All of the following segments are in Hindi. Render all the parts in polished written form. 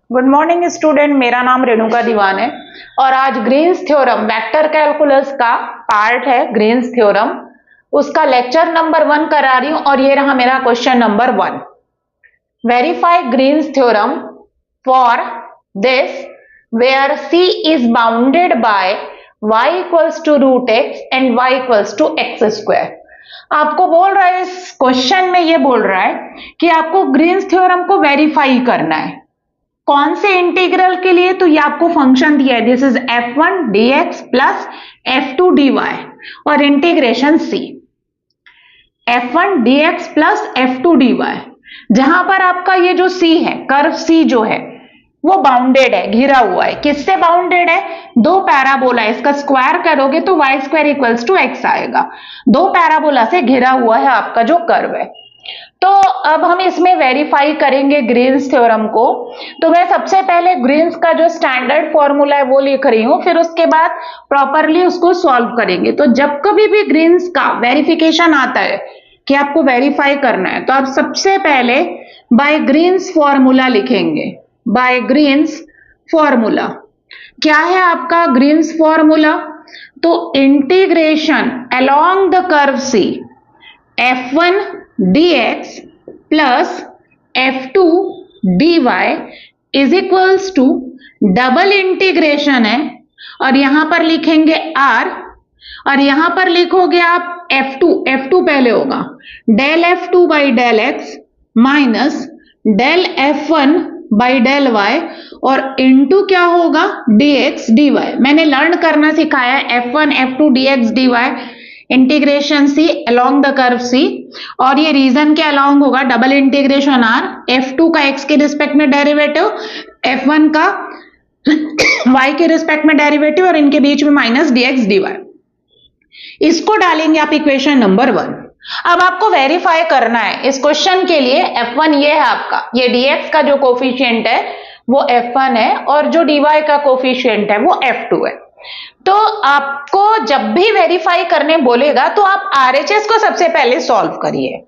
गुड मॉर्निंग स्टूडेंट, मेरा नाम रेणुका दीवान है और आज ग्रीन्स थ्योरम वेक्टर कैलकुलस का पार्ट है। ग्रीन्स थ्योरम उसका लेक्चर नंबर 1 करा रही हूं और ये रहा मेरा question number 1। Verify Green's theorem for this where c is bounded by y equals to root x and y equals to x square. आपको बोल रहा है, इस क्वेश्चन में ये बोल रहा है कि आपको ग्रीन्स थ्योरम को वेरीफाई करना है। कौन से इंटीग्रल के लिए? तो ये आपको फंक्शन दिया है, this is f1 dx plus f2 dy और integration c f1 dx plus f2 dy, जहां पर आपका ये जो c है, कर्व c जो है वो बाउंडेड है, घिरा हुआ है। किससे बाउंडेड है? दो पैराबोला, इसका स्क्वायर करोगे तो y square equals to x आएगा। दो पैराबोला से घिरा हुआ है आपका जो कर्व है। तो अब हम इसमें वेरीफाई करेंगे ग्रीन्स थ्योरम को। तो मैं सबसे पहले ग्रीन्स का जो स्टैंडर्ड फॉर्मूला है वो लिख रही हूं, फिर उसके बाद प्रॉपरली उसको सॉल्व करेंगे। तो जब कभी भी ग्रीन्स का वेरिफिकेशन आता है कि आपको वेरीफाई करना है, तो आप सबसे पहले बाय ग्रीन्स फॉर्मूला लिखेंगे। बाय ग्रीन्स फॉर्मूला क्या है आपका? ग्रीन्स फॉर्मूला तो integration along the curve c f1 dx plus f2 dy is equals to double integration है और यहां पर लिखेंगे r और यहां पर लिखोगे आप f2 पहले होगा del f2 by del x minus del f1 by del y और इनटू क्या होगा dx dy। मैंने लर्न करना सिखाया है f1 f2 dx dy integration C along the curve C, और ये रीजन के अलोंग होगा डबल इंटीग्रेशन आर, f2 का x के रिस्पेक्ट में डेरिवेटिव, f1 का y के रिस्पेक्ट में डेरिवेटिव और इनके बीच में माइनस dx dy। इसको डालेंगे आप इक्वेशन नंबर 1। अब आपको वेरीफाई करना है इस क्वेश्चन के लिए। f1 ये है आपका, ये dx का जो कोफिशिएंट है वो f1 है और जो dy का कोफिशिएंट है वो f2 है। तो आपको जब भी वेरीफाई करने बोलेगा तो आप RHS को सबसे पहले सॉल्व करिए।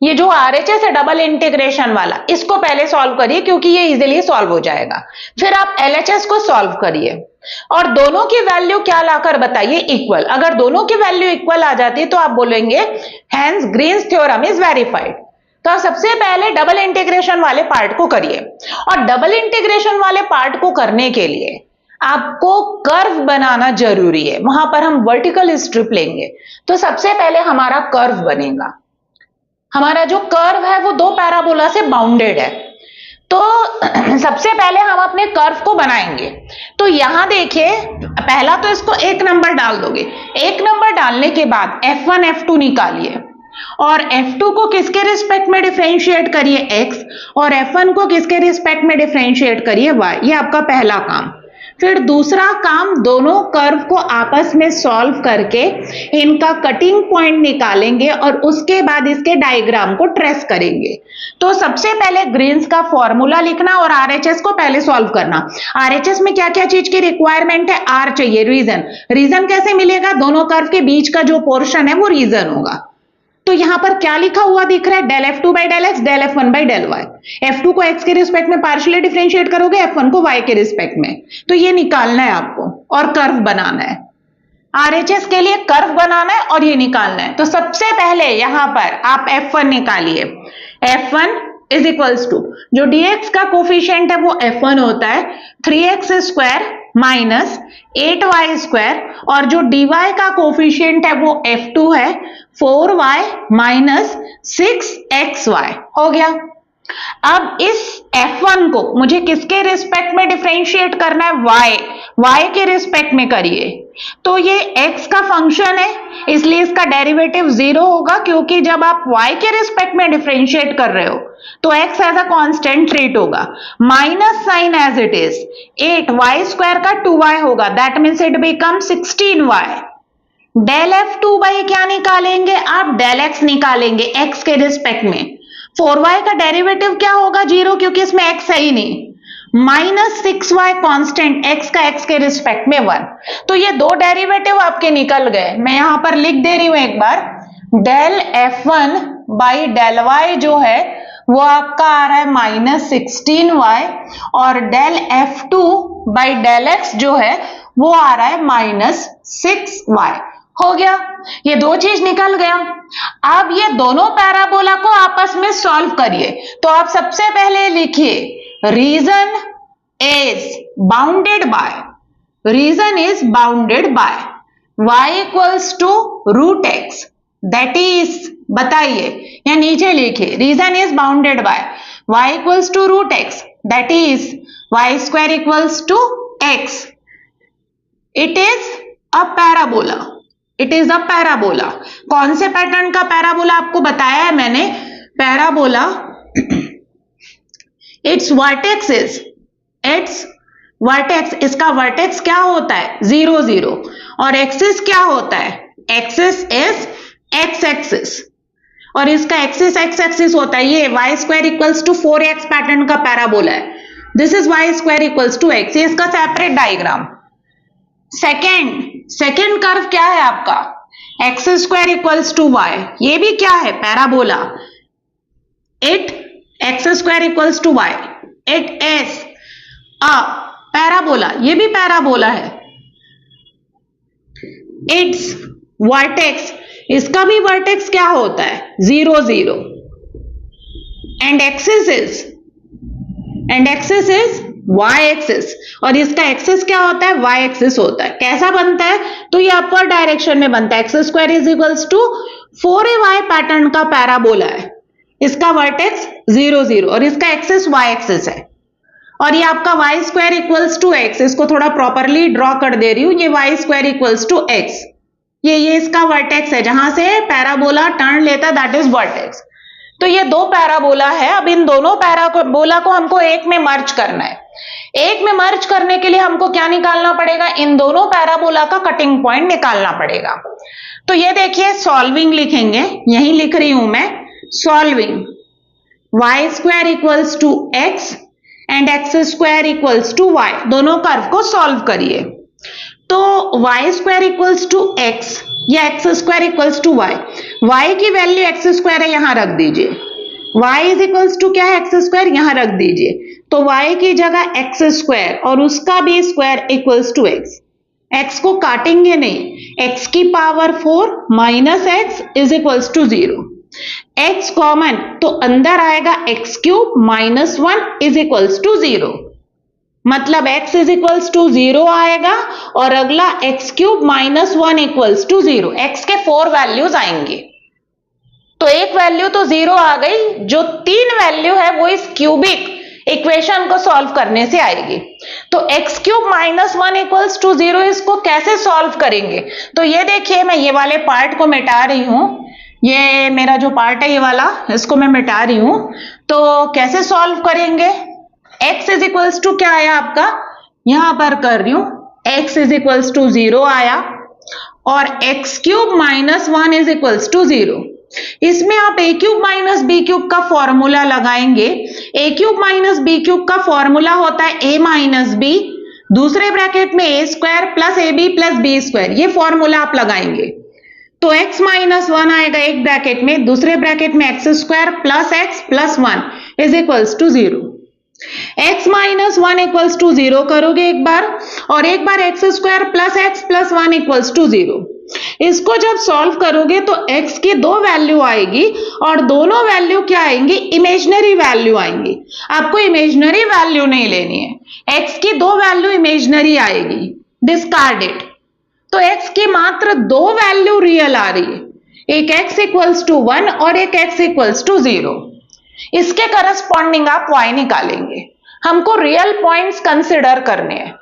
ये जो RHS है डबल इंटीग्रेशन वाला, इसको पहले सॉल्व करिए क्योंकि ये इजीली सॉल्व हो जाएगा। फिर आप LHS को सॉल्व करिए और दोनों की वैल्यू क्या लाकर बताइए? इक्वल। अगर दोनों की वैल्यू इक्वल आ जाती है तो आप बोलेंगे hence Green's theorem is verified. तो आप सबसे पहले डबल इंटीग्रेशन वाले पार्ट को करिए और डबल इंटीग्रेशन वाले पार्ट को करने के लिए आपको कर्व बनाना जरूरी है। वहां पर हम वर्टिकल स्ट्रिप लेंगे। तो सबसे पहले हमारा कर्व बनेगा। हमारा जो कर्व है वो दो पैराबोला से बाउंडेड है। तो सबसे पहले हम अपने कर्व को बनाएंगे। तो यहां देखिए, पहला तो इसको 1 नंबर डाल दोगे। 1 नंबर डालने के बाद f1 f2 निकालिए और f2 को किसके रिस्पेक्ट में डिफरेंशिएट करिए? x, और f1 को किसके रिस्पेक्ट में डिफरेंशिएट करिए? y। ये आपका पहला काम। फिर दूसरा काम, दोनों कर्व को आपस में सॉल्व करके इनका कटिंग पॉइंट निकालेंगे और उसके बाद इसके डायग्राम को ट्रेस करेंगे। तो सबसे पहले ग्रीन्स का फॉर्मूला लिखना और RHS को पहले सॉल्व करना। RHS में क्या क्या चीज की रिक्वायरमेंट है? R चाहिए, रीजन कैसे मिलेगा? दोनों कर्व के बीच का जो पोर्शन है वो रीजन होगा। तो यहां पर क्या लिखा हुआ दिख रहा है? Del f2 by del x, del f1 by del y। f2 को x के रिस्पेक्ट में पार्शियली डिफरेंशिएट करोगे, f1 को y के रिस्पेक्ट में। तो ये निकालना है आपको और कर्व बनाना है। RHS के लिए कर्व बनाना है और ये निकालना है। तो सबसे पहले यहां पर आप f1 निकालिए। f1 इज इक्वल्स टू, जो dx का कोफिशिएंट है वो f1 होता है 3x square minus 8y square, और जो dy का कोफिशिएंट है वो f2 है 4y माइनस 6xy। हो गया। अब इस f1 को मुझे किसके रिस्पेक्ट में डिफरेंशिएट करना है? y के रिस्पेक्ट में करिए। तो ये x का फंक्शन है इसलिए इसका डेरिवेटिव 0 होगा, क्योंकि जब आप y के रिस्पेक्ट में डिफरेंशिएट कर रहे हो तो x as a constant treat होगा। Minus sine as it is 8y square का 2y होगा, that means it become 16y। Del f2 by क्या निकालेंगे आप? डेल x निकालेंगे x के रिस्पेक्ट में। 4y का डेरिवेटिव क्या होगा? 0, क्योंकि इसमें x है ही नहीं। माइनस 6y कांस्टेंट, x का x के रिस्पेक्ट में 1। तो ये दो डेरिवेटिव आपके निकल गए। मैं यहां पर लिख दे रही हूं एक बार, del f1 by del y जो है वो आपका आ रहा है -16y और del F2 by del x जो है वो आ रहा है -6y। हो गया, ये दो चीज निकल गया। अब ये दोनों पैराबोला को आपस में सॉल्व करिए। तो आप सबसे पहले लिखिए region is bounded by y equals to root x, that is, बताइए या नीचे लिखिए region is bounded by y equals to root x, that is y square equals to x। It is a parabola, it is a parabola. कौन से पैटर्न का पैराबोला आपको बताया है मैंने? Parabola its vertex is, its vertex, इसका वर्टेक्स क्या होता है 0 0 और एक्सिस क्या होता है? एक्सिस इज एक्स एक्सिस और इसका एक्सिस एक्स एक्सिस होता है। ये y square equals to 4x pattern का पैराबोला है। This is y square equals to x। ये इसका सेपरेट डायग्राम। सेकेंड कर्व क्या है आपका? X square equals to y। ये भी क्या है? Parabola. It x square equals to y, it is a parabola. ये भी पैराबोला है। इट्स वर्टेक्स, इसका भी वर्टेक्स क्या होता है 0 0 and axis is y axis और इसका एक्सिस क्या होता है? y एक्सिस होता है। कैसा बनता है? तो ये अपवर्ड डायरेक्शन में बनता है। X square is equals to 4ay pattern का पैराबोला है। इसका वर्टेक्स 0 0 और इसका एक्सिस y एक्सिस है और ये आपका y square equals to x। इसको थोड़ा प्रॉपरली ड्रॉ कर दे रही हूं। ये y square equals to x, ये इसका वर्टेक्स है जहां से पैराबोला टर्न लेता है, दैट इज वर्टेक्स। तो ये दो पैराबोला है। अब इन दोनों पैराबोला को हमको एक में मर्ज करना है। एक में मर्ज करने के लिए हमको क्या निकालना पड़ेगा? इन दोनों पैराबोला का कटिंग पॉइंट निकालना पड़ेगा। तो ये देखिए सॉल्विंग लिखेंगे, यही लिख रही हूं मैं, solving y square equals to x and x square equals to y। दोनों कर्व को सॉल्व करिए। तो y square equals to x या x square equals to y, y की वैल्यू एक्स स्क्वायर है, यहां रख दीजिए। y इज इक्वल्स टू क्या है? एक्स स्क्वायर, यहां रख दीजिए। तो y की जगह एक्स स्क्वायर और उसका भी square equals to x। x को काटेंगे नहीं, x की power 4 minus x is equals to 0। x common तो अंदर आएगा x cube minus 1 is equals to 0। मतलब x इज इक्वल्स टू 0 आएगा और अगला x cube minus 1 equals to 0। x के 4 वैल्यूज आएंगे। तो एक वैल्यू तो 0 आ गई, जो 3 वैल्यू है वो इस क्यूबिक इक्वेशन को सॉल्व करने से आएगी। तो x cube minus 1 equals to 0, इसको कैसे सॉल्व करेंगे? तो ये देखिए मैं ये वाले पार्ट को मिटा रही हूं। ये मेरा जो पार्ट है ये वाला, इसको मैं मिटा रही हूं। तो कैसे सॉल्व करेंगे? x इज इक्वल्स टू क्या आया आपका? यहां पर कर रही हूं, x इज इक्वल्स टू 0 आया और x cube minus 1 is equals to 0। इसमें आप a cube minus b cube का फॉर्मूला लगाएंगे। a cube minus b cube का फॉर्मूला होता है a माइनस बी, दूसरे ब्रैकेट में a square plus a b plus b square. ये फॉर्मूला आप लगाएंगे तो x माइनस 1 आएगा एक ब्रैकेट में, दूसरे ब्रैकेट में x square plus x plus 1 is equals to 0। x minus 1 equals to 0 करोगे एक बार और एक बार x square plus x plus 1 equals to 0। इसको जब सॉल्व करोगे तो x की 2 वैल्यू आएगी और दोनों वैल्यू क्या आएंगी? इमेजिनरी वैल्यू आएंगी। आपको इमेजिनरी वैल्यू नहीं लेनी है, x की 2 वैल्यू इमेजिनरी आएगी, डिस्कार्ड इट। तो x की मात्र 2 वैल्यू रियल आ रही है, एक x इक्वल्स टू 1 और एक x इक्वल्स टू 0। इसके करस्पॉन्डिंग आप y निकालेंगे। हमको रियल पॉइंट्स कंसिडर करने हैं।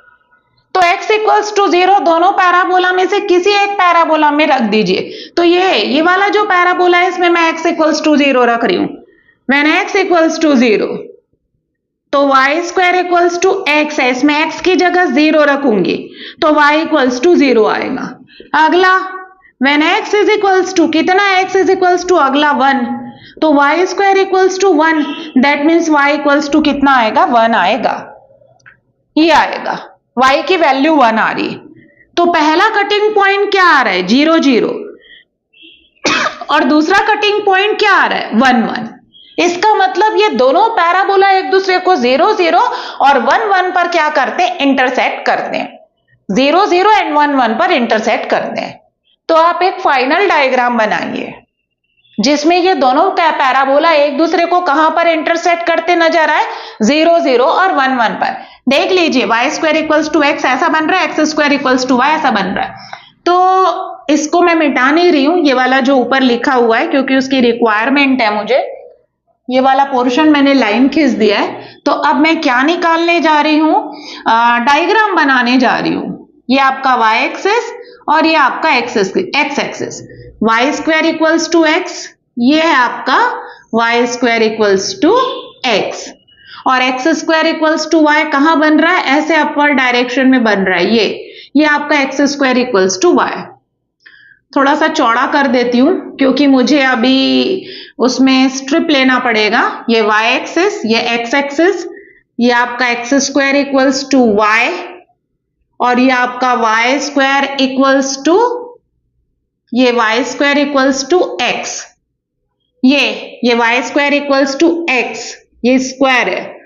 तो x इक्वल्स टू 0 दोनों पैराबोला में से किसी एक पैराबोला में रख दीजिए। तो ये वाला जो पैराबोला है इसमें मैं x इक्वल्स टू 0 रख रही हूं। व्हेन x इक्वल्स टू 0 तो y square equals to x है, इसमें x की जगह 0 रखूंगी तो y इक्वल्स टू 0 आएगा। अगला when x is equals to कितना? x इज इक्वल्स टू अगला 1 तो y square equals to 1, that means y equals to कितना आएगा? 1 आएगा। ये आएगा, y की वैल्यू 1 आ रही। तो पहला कटिंग पॉइंट क्या आ रहा है? 0 0 और दूसरा कटिंग पॉइंट क्या आ रहा है? 1 1। इसका मतलब ये दोनों पैराबोला एक दूसरे को 0 0 और 1 1 पर क्या करते हैं, इंटरसेक्ट करते हैं। 0 0 एंड 1 1 पर इंटरसेक्ट करते हैं। तो आप एक फाइनल डायग्राम बनाइए जिसमें ये दोनों पैराबोला एक दूसरे को कहां पर इंटरसेक्ट करते नजर आए, 0 0 और 1 1 पर। देख लीजिए y square equals to x ऐसा बन रहा है, x square equals to y ऐसा बन रहा है। तो इसको मैं मिटा नहीं रही हूं, ये वाला जो ऊपर लिखा हुआ है, क्योंकि उसकी रिक्वायरमेंट है मुझे। ये वाला पोर्शन मैंने लाइन खींच दिया है। तो अब मैं क्या निकालने जा रही हूं, डायग्राम बनाने जा रही हूं। ये आपका वाई एक्सिस और ये आपका x axis. Y square equals to x, ये है आपका y square equals to x, और x square equals to y कहां बन रहा है, ऐसे अपवर्ड डायरेक्शन में बन रहा है। ये आपका x square equals to y. थोड़ा सा चौड़ा कर देती हूं क्योंकि मुझे अभी उसमें स्ट्रिप लेना पड़ेगा। ये वाई एक्सिस, ये एक्स एक्सिस, ये आपका x square equals to y, और ये आपका वाई स्क्वायर इक्वल्स टू, ये y square equals to x. ये y square equals to x, ये स्क्वायर है,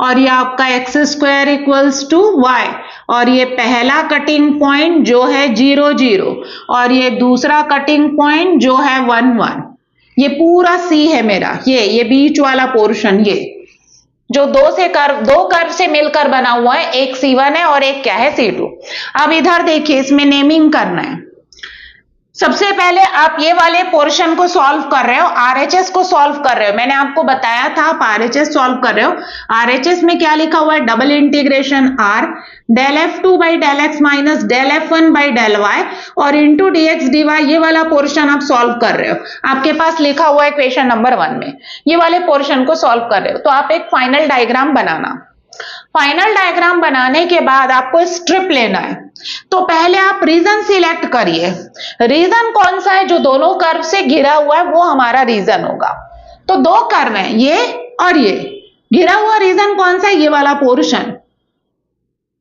और ये आपका x square equals to y, और ये पहला कटिंग पॉइंट जो है 0 0, और ये दूसरा कटिंग पॉइंट जो है 1 1। ये पूरा सी है मेरा, ये बीच वाला पोर्शन, ये जो दो कर्व से मिलकर बना हुआ है, एक C1 है और एक क्या है, C2। अब इधर देखिए, इसमें नेमिंग करना है। सबसे पहले आप ये वाले पोर्शन को सॉल्व कर रहे हो, आरएचएस को सॉल्व कर रहे हो। मैंने आपको बताया था आप आरएचएस सॉल्व कर रहे हो। आरएचएस में क्या लिखा हुआ है, double integration R del F2 by del x minus del F1 by del y और इंटू डीएक्स डीवाई। ये वाला पोर्शन आप सॉल्व कर रहे हो, आपके पास लिखा हुआ है क्वेश्चन नंबर 1 में। ये वाले पोर्शन को सॉल्व कर रहे हो, तो आप एक फाइनल डायग्राम बनाना। फाइनल डायग्राम बनाने के बाद आपको स्ट्रिप लेना है। तो पहले आप रीजन सिलेक्ट करिए। रीजन कौन सा है, जो दोनों कर्व से घिरा हुआ है वो हमारा रीजन होगा। तो दो कर्व हैं, ये और ये। घिरा हुआ रीजन कौन सा है, ये वाला पोर्शन।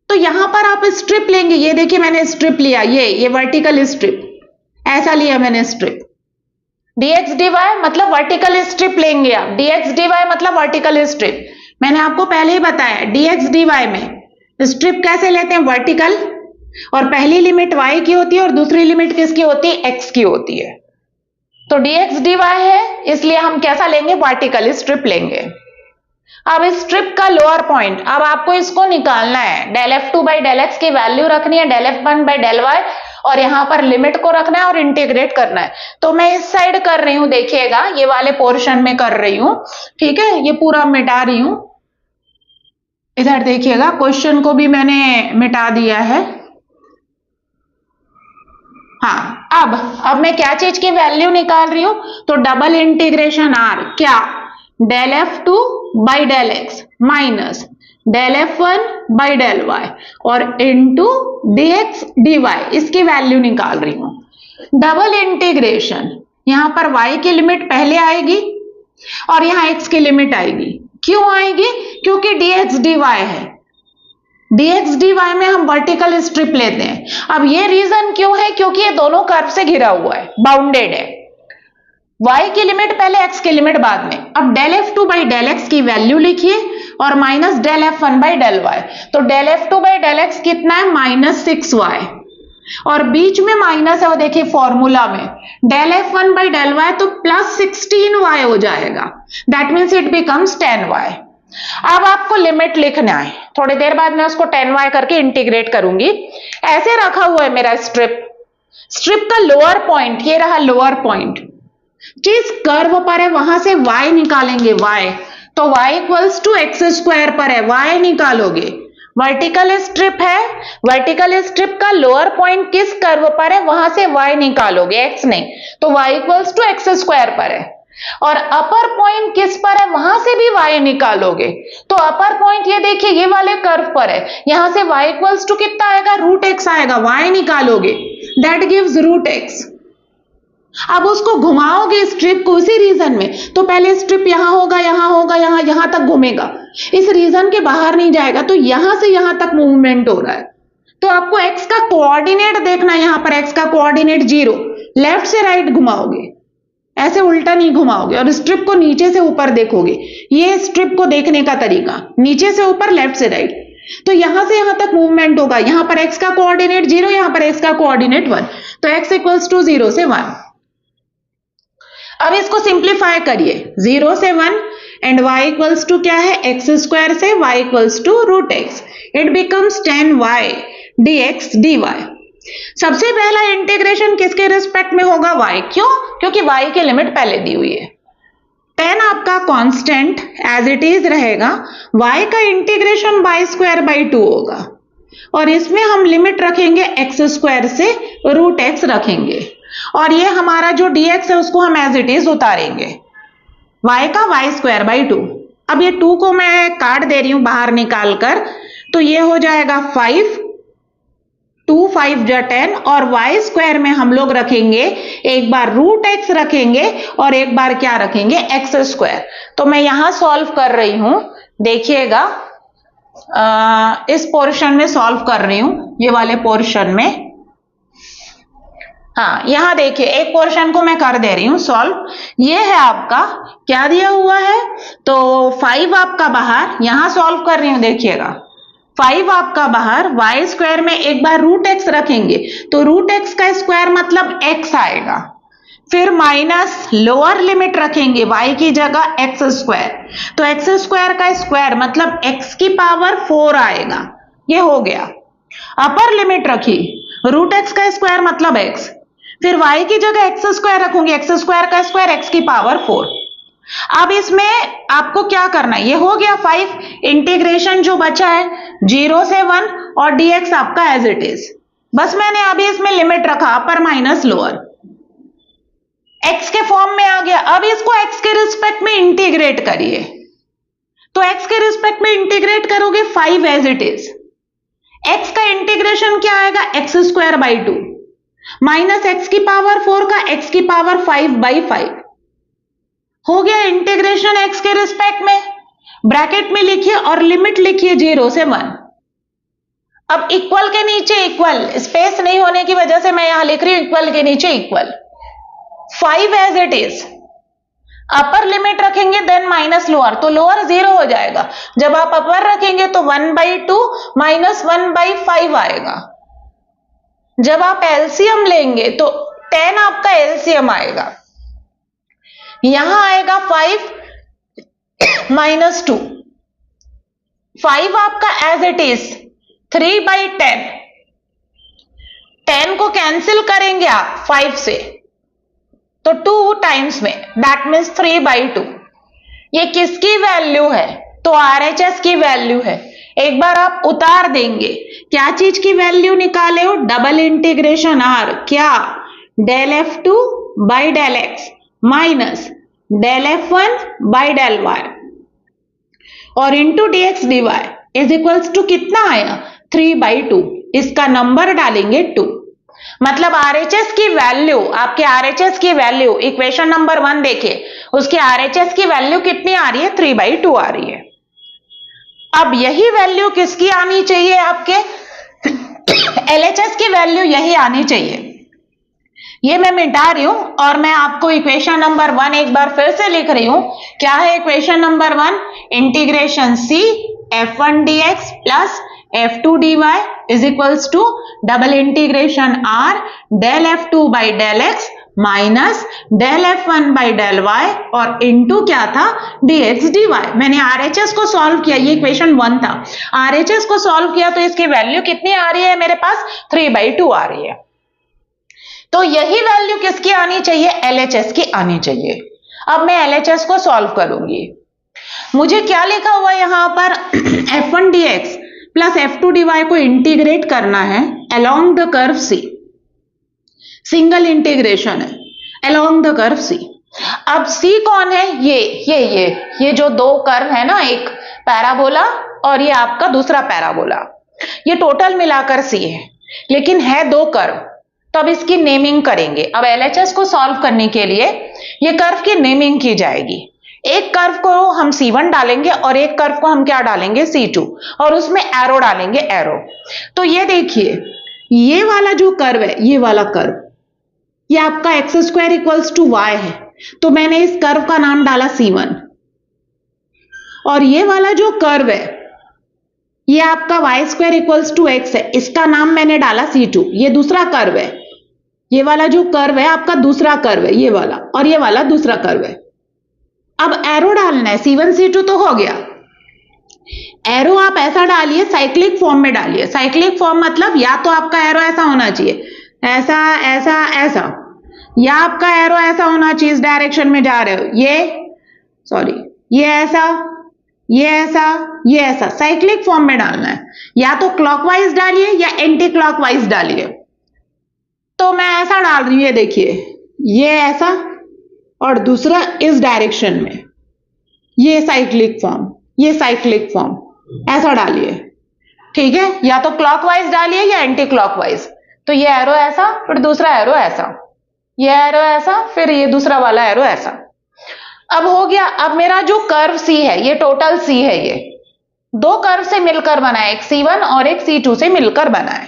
तो यहां पर आप स्ट्रिप लेंगे। ये देखिए मैंने स्ट्रिप लिया, ये वर्टिकल स्ट्रिप, ऐसा लिया मैंने स्ट्रिप। dx dy मतलब वर्टिकल स्ट्रिप लेंगे आप। dx dy मतलब वर्टिकल स्ट्रिप। मैंने आपको पहले ही बताया dx dy में स्ट्रिप कैसे लेते हैं, वर्टिकल, और पहली लिमिट y की होती है और दूसरी लिमिट किसकी होती है, x की होती है। तो dx dy है, इसलिए हम कैसा लेंगे, वर्टिकल स्ट्रिप लेंगे। अब इस स्ट्रिप का लोअर पॉइंट, अब आपको इसको निकालना है। Del F2 by del x की वैल्यू रखनी है, del F1 by del y, और यहां पर लिमिट को रखना है और इंटीग्रेट करना है। तो मैं इस साइड कर रही हूं, देखिएगा ये वाले पोर्शन में कर रही हूं, ठीक है। ये पूरा मिटा रही हूं, इधर देखिएगा क्वेश्चन को भी मैंने मिटा दिया है। हाँ, अब मैं क्या चीज की वैल्यू निकाल रही हूं, तो डबल इंटीग्रेशन आर, क्या, del F2 by del x minus del F1 by del y और इंटू dx dy, इसकी वैल्यू निकाल रही हूं। डबल इंटीग्रेशन, यहां पर y की लिमिट पहले आएगी और यहां x की लिमिट आएगी। क्यों आएगी, क्योंकि dx dy है। dx dy में हम वर्टिकल स्ट्रिप लेते हैं। अब ये रीजन क्यों है, क्योंकि ये दोनों कर्व से घिरा हुआ है, बाउंडेड है। y की लिमिट पहले, x की लिमिट बाद में। अब del F2 by del x की वैल्यू लिखिए और minus del F1 by del y. तो del F2 by del x कितना है, -6y, और बीच में माइनस है, वो देखिए फॉर्मूला में del F1 by del y, तो +16y हो जाएगा। That means it becomes 10y। अब आपको लिमिट लिखना है, थोड़ी देर बाद मैं उसको 10y करके इंटीग्रेट करूंगी। ऐसे रखा हुआ है मेरा स्ट्रिप का लोअर पॉइंट, ये रहा लोअर पॉइंट। जिस कर्व पर है वहां से y निकालेंगे, y, तो y equals to x square पर है, y निकालोगे। वर्टिकल स्ट्रिप है, वर्टिकल स्ट्रिप का लोअर पॉइंट किस कर्व पर है, वहां से y निकालोगे, x नहीं, तो y equals to x square पर है। और अपर पॉइंट किस पर है, वहां से भी y निकालोगे। तो अपर पॉइंट ये देखिए ये वाले कर्व पर है, यहां से y इक्वल्स टू कितना आएगा, √x आएगा, y निकालोगे, दैट गिव्स √x। अब उसको घुमाओगे स्ट्रिप को उसी रीजन में, तो पहले स्ट्रिप यहां होगा, यहां होगा, यहां तक घूमेगा, इस रीजन के बाहर नहीं जाएगा। तो यहां से यहां तक मूवमेंट हो रहा है। तो आपको x का कोऑर्डिनेट देखना है, यहां पर x का कोऑर्डिनेट 0, लेफ्ट से राइट घुमाओगे, ऐसे उल्टा नहीं घुमाओगे और स्ट्रिप को नीचे से ऊपर देखोगे। ये स्ट्रिप को देखने का तरीका, नीचे से ऊपर, लेफ्ट से राइट। तो यहां से यहां तक मूवमेंट होगा। यहां पर x का कोऑर्डिनेट 0, यहां पर x का कोऑर्डिनेट 1, तो x इक्वल्स टू 0 से 1। अब इसको सिंप्लीफाई करिए, 0 से 1 एंड y इक्वल्स टू क्या है, x स्क्वायर से y equals to root x, it becomes 10y dx dy। सबसे पहला इंटीग्रेशन किसके रिस्पेक्ट में होगा, y। क्यों? क्योंकि y की लिमिट पहले दी हुई है। 10 आपका कांस्टेंट एज इट इज रहेगा, y का इंटीग्रेशन y स्क्वायर बाई 2 होगा और इसमें हम लिमिट रखेंगे x स्क्वायर से रूट x रखेंगे और ये हमारा जो dx है उसको हम एज इट इज उतारेंगे, y का y स्क्वायर बाई 2। अब ये 2 को मैं काट दे रही हूं बाहर निकाल कर, तो ये हो जाएगा 5, 2 5 जा 10 और y स्क्वायर में हम लोग रखेंगे, एक बार रूट x रखेंगे और एक बार क्या रखेंगे, x स्क्वायर। तो मैं यहां सॉल्व कर रही हूं, देखिएगा इस पोर्शन में सॉल्व कर रही हूं, ये वाले पोर्शन में। हाँ, यहां देखिए एक पोर्शन को मैं कर दे रही हूं सॉल्व। ये है आपका क्या दिया हुआ है, तो 5 आपका बाहर, यहां सॉल्व कर रही हूं, देखिएगा 5 आपका बाहर, y स्क्वायर में एक बार रूट x रखेंगे तो रूट x का स्क्वायर मतलब x आएगा, फिर माइनस लोअर लिमिट रखेंगे y की जगह x स्क्वायर, तो x स्क्वायर का स्क्वायर मतलब x की पावर 4 आएगा, ये हो गया। अपर लिमिट रखी, रूट x का स्क्वायर मतलब x, फिर y की जगह x स्क्वायर रखूंगी, x स्क्वायर का स्क्वायर x की पावर 4। अब इसमें आपको क्या करना है, ये हो गया 5, इंटीग्रेशन जो बचा है 0 से 1 और dx आपका एज इट इज। बस मैंने अभी इसमें लिमिट रखा अपर माइनस लोअर, x के फॉर्म में आ गया। अब इसको x के रिस्पेक्ट में इंटीग्रेट करिए, तो x के रिस्पेक्ट में इंटीग्रेट करोगे 5 एज इट इज, x का इंटीग्रेशन क्या आएगा, x square by 2 minus x की पावर 4 का x की पावर 5 बाई 5, हो गया इंटीग्रेशन x के रिस्पेक्ट में। ब्रैकेट में लिखिए और लिमिट लिखिए 0 से 1। अब इक्वल के नीचे इक्वल, स्पेस नहीं होने की वजह से मैं यहां लिख रही हूं इक्वल के नीचे equal, 5 as it is. Upper limit रखेंगे देन माइनस लोअर, तो लोअर 0 हो जाएगा। जब आप अपर रखेंगे तो 1/2 माइनस 1/5 आएगा। जब आप एलसीएम लेंगे तो 10 आपका एलसीएम आएगा, यहां आएगा 5 माइनस 2, 5 आपका एज इट इज 3/10, 10 को कैंसिल करेंगे आप 5 से तो 2 टाइम्स में, दैट मीन्स 3/2। ये किसकी वैल्यू है, तो आरएचएस की वैल्यू है। एक बार आप उतार देंगे, क्या चीज की वैल्यू निकाले हो, डबल इंटीग्रेशन आर, क्या, del F2 by del x minus del F1 by del y और into dx dy is equals to कितना आया, 3/2। इसका नंबर डालेंगे 2, मतलब आरएचएस की वैल्यू, आपके आरएचएस की वैल्यू इक्वेशन नंबर 1 देखिए, उसकी आरएचएस की वैल्यू कितनी आ रही है, 3/2 आ रही है। अब यही वैल्यू किसकी आनी चाहिए, आपके एलएचएस की वैल्यू यही आनी चाहिए। ये मैं मिटा रही हूं और मैं आपको इक्वेशन नंबर 1 एक बार फिर से लिख रही हूं। क्या है equation number 1, integration c f1 dx plus f2 dy is equals to double integration r del f2 by del x minus del F1 by del y और इनटू क्या था, dx dy। मैंने आरएचएस को सॉल्व किया, ये इक्वेशन 1 था, आरएचएस को सॉल्व किया तो इसकी वैल्यू कितनी आ रही है मेरे पास, 3/2 आ रही है। तो यही वैल्यू किसकी आनी चाहिए, एलएचएस की आनी चाहिए। अब मैं एलएचएस को सॉल्व करूंगी। मुझे क्या लिखा हुआ यहां पर, f1 dx plus f2 dy को इंटीग्रेट करना है along the curve C, single integration है अलोंग द कर्व सी। अब सी कौन है, ये जो दो कर्व है ना, एक पैराबोला और ये आपका दूसरा पैराबोला, ये टोटल मिलाकर सी है, लेकिन है दो कर्व, तो अब इसकी नेमिंग करेंगे। अब एलएचएस को सॉल्व करने के लिए ये कर्व की नेमिंग की जाएगी। एक कर्व को हम C1 डालेंगे और एक कर्व को हम क्या डालेंगे, C2, और उसमें एरो डालेंगे, एरो। तो ये देखिए, ये वाला जो कर्व है, ये वाला कर्व, ये आपका x² इक्वल्स टू y है, तो मैंने इस कर्व का नाम डाला C1। और ये वाला जो कर्व है ये आपका y square equals to x है, इसका नाम मैंने डाला C2। ये दूसरा कर्व है, ये वाला जो कर्व है आपका दूसरा कर्व है ये वाला, और ये वाला दूसरा कर्व है। अब एरो डालना है, C1 C2 तो हो गया। एरो आप ऐसा डालिए, साइक्लिक फॉर्म में डालिए। साइक्लिक फॉर्म मतलब या तो आपका एरो ऐसा होना चाहिए, ऐसा ऐसा ऐसा, या आपका एरो ऐसा होना चाहिए इस डायरेक्शन में जा रहे हो, ये ऐसा, ये ऐसा, ये ऐसा, साइक्लिक फॉर्म में डालना है। या तो क्लॉकवाइज डालिए या एंटी क्लॉकवाइज डालिए। तो मैं ऐसा डाल रही हूं, ये देखिए, ये ऐसा और दूसरा इस डायरेक्शन में, ये साइक्लिक फॉर्म, ये साइक्लिक फॉर्म, ऐसा डालिए, ठीक है। या तो क्लॉकवाइज डालिए या एंटी क्लॉकवाइज। तो ये एरो ऐसा, फिर दूसरा एरो ऐसा, ये एरो ऐसा, फिर ये दूसरा वाला एरो ऐसा। अब हो गया। अब मेरा जो कर्व C है, ये टोटल C है, ये दो कर्व से मिलकर बना है, एक C1 और एक C2 से मिलकर बना है।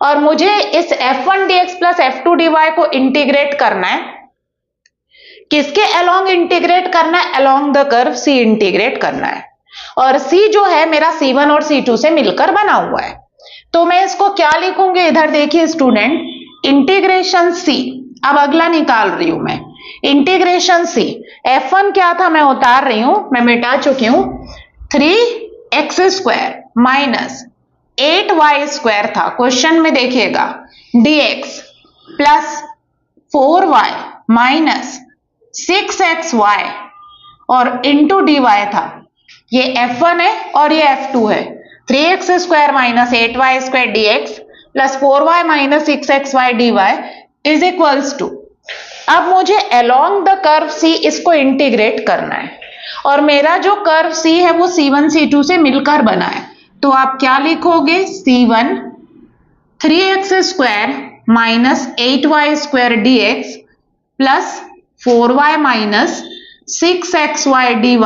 और मुझे इस F1 dx plus F2 dy को इंटीग्रेट करना है। किसके अलोंग इंटीग्रेट करना है? Along the curve C integrate करना है। और C जो है मेरा C1 और C2 से मिलकर बना हुआ है। तो मैं इसको क्या लिखूंगी? इधर देखिए स्टूडेंट, इंटीग्रेशन C। अब अगला निकाल रही हूं मैं, इंटीग्रेशन C। F1 क्या था मैं उतार रही हूं, मैं मिटा चुकी हूं, 3x² माइनस 8y स्क्वायर था, क्वेश्चन में देखिएगा, dx plus 4y minus 6xy और इंटू dy था। ये F1 है और ये F2 है। 3x² minus 8y² dx plus 4y minus 6xy dy is equals to, अब मुझे अलोंग द कर्व C इसको इंटीग्रेट करना है। और मेरा जो कर्व C है वो C1 C2 से मिलकर बना है। तो आप क्या लिखोगे? C1 3x² minus 8y² dx plus 4y minus 6xy dy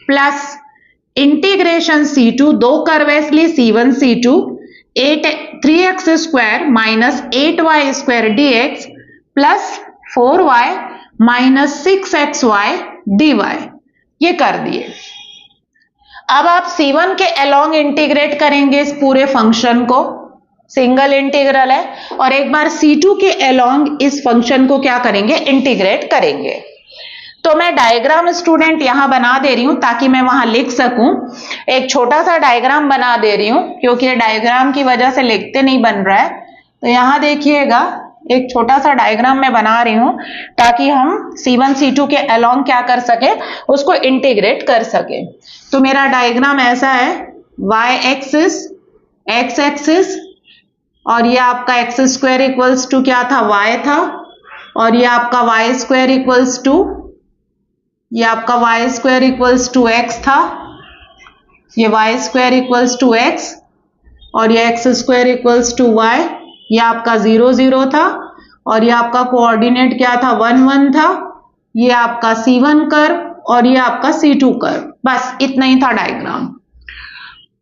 plus integration C2, दो कर्व है इसलिए C1 C2, 3x² minus 8y² dx plus 4y minus 6xy dy, ये कर दिए। अब आप C1 के अलोंग इंटीग्रेट करेंगे इस पूरे फंक्शन को, सिंगल इंटीग्रल है, और एक बार C2 के अलोंग इस फंक्शन को क्या करेंगे? इंटीग्रेट करेंगे। तो मैं डायग्राम स्टूडेंट यहां बना दे रही हूं ताकि मैं वहां लिख सकूं। एक छोटा सा डायग्राम बना दे रही हूं क्योंकि ये डायग्राम की वजह से लिखते नहीं बन रहा है। तो यहां देखिएगा, एक छोटा सा डायग्राम मैं बना रही हूं ताकि हम C1 C2 के अलोंग क्या कर सके, उसको इंटीग्रेट कर सके। तो मेरा डायग्राम ऐसा है, y एक्सिस, x एक्सिस, और ये आपका x² इक्वल्स टू क्या था? y था, और ये आपका y² इक्वल्स टू, ये आपका y² इक्वल्स टू x था, ये y² इक्वल्स टू x, और ये x² इक्वल्स टू y। ये आपका 0 0 था, और ये आपका कोऑर्डिनेट क्या था? 1 1 था। ये आपका C1 कर्व और ये आपका C2 कर्व, बस इतना ही था डायग्राम।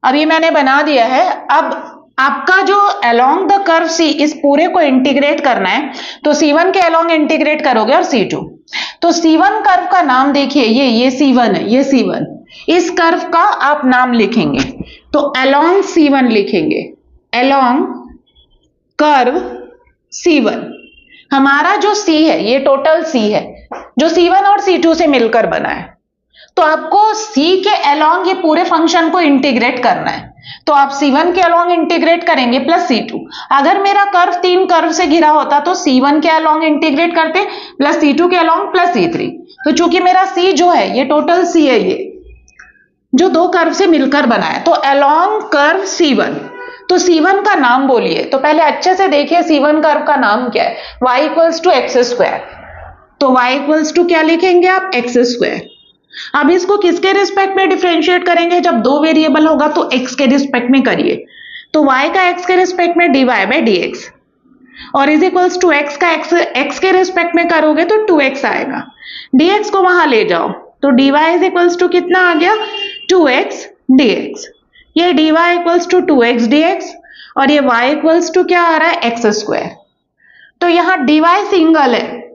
अब ये मैंने बना दिया है। अब आपका जो अलोंग द कर्व C, इस पूरे को इंटीग्रेट करना है, तो C1 के अलोंग इंटीग्रेट करोगे और C2। तो C1 कर्व का नाम देखिए, ये C1 है, ये C1, इस कर्व का आप नाम लिखेंगे तो अलोंग C1 लिखेंगे, अलोंग कर्व C1। हमारा जो C है ये टोटल C है जो C1 और C2 से मिलकर बना है। तो आपको C के अलोंग ये पूरे फंक्शन को इंटीग्रेट करना है। तो आप C1 के अलोंग इंटीग्रेट करेंगे प्लस C2। अगर मेरा कर्व 3 कर्व से घिरा होता तो C1 के अलोंग इंटीग्रेट करते प्लस C2 के अलोंग प्लस C3। तो चूंकि मेरा C जो है ये टोटल C है, ये जो दो कर्व से मिलकर बना है, तो अलोंग कर्व C1। तो C1 का नाम बोलिए। तो पहले अच्छे से देखिए C1 कर्व का नाम क्या है? y equals to x²। तो y इक्वल्स टू क्या लिखेंगे आप? x²। अब इसको किसके रिस्पेक्ट में डिफरेंशिएट करेंगे? जब दो वेरिएबल होगा तो x के रिस्पेक्ट में करिए। तो y का x के रिस्पेक्ट में dy बाय dx, और इज इक्वल्स टू x का x के रिस्पेक्ट में करोगे तो 2x आएगा। dx को वहां ले जाओ तो dy इज इक्वल्स टू कितना आ गया? 2x dx। ये dy equals to 2x dx और ये y इक्वल्स टू क्या आ रहा है? x²। तो यहां dy सिंगल है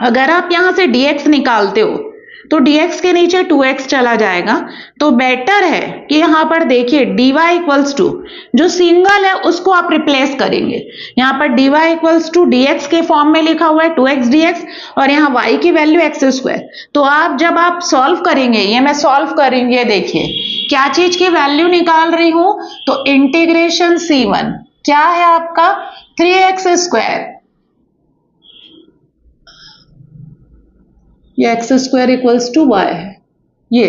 अगर आप यहां से dx निकालते हो तो dx के नीचे 2x चला जाएगा, तो बेटर है कि यहां पर देखिए dy इक्वल्स टू जो सिंगल है उसको आप रिप्लेस करेंगे। यहां पर dy इक्वल्स टू dx के फॉर्म में लिखा हुआ है 2x dx और यहाँ y की वैल्यू एक्स स्क्वायर। तो आप जब आप सॉल्व करेंगे, ये मैं सॉल्व करेंगे, देखिए क्या चीज की वैल्यू निकाल रही हूं, तो इंटीग्रेशन c1 क्या है आपका 3x स्क्वायर, ये x square equals to y है। ये